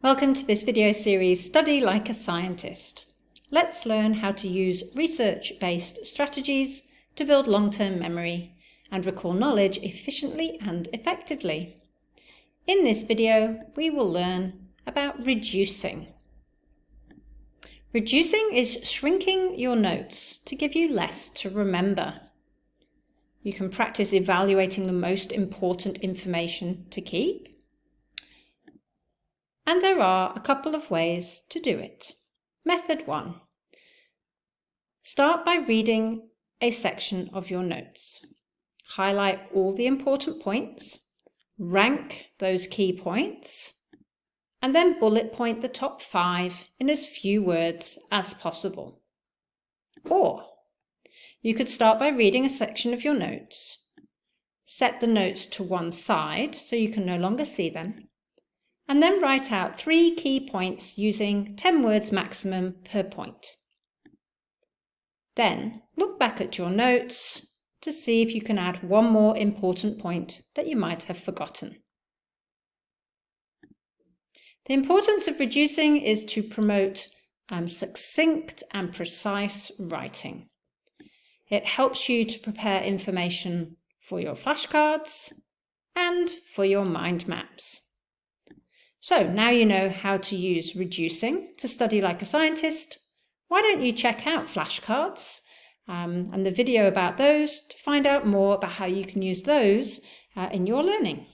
Welcome to this video series, Study Like a Scientist. Let's learn how to use research-based strategies to build long-term memory and recall knowledge efficiently and effectively. In this video, we will learn about reducing. Reducing is shrinking your notes to give you less to remember. You can practice evaluating the most important information to keep. And there are a couple of ways to do it. Method 1. Start by reading a section of your notes. Highlight all the important points, rank those key points, and then bullet point the top 5 in as few words as possible. Or you could start by reading a section of your notes, set the notes to one side so you can no longer see them, and then write out 3 key points using 10 words maximum per point. Then look back at your notes to see if you can add one more important point that you might have forgotten. The importance of reducing is to promote succinct and precise writing. It helps you to prepare information for your flashcards and for your mind maps. So now you know how to use reducing to study like a scientist. Why don't you check out flashcards and the video about those to find out more about how you can use those in your learning.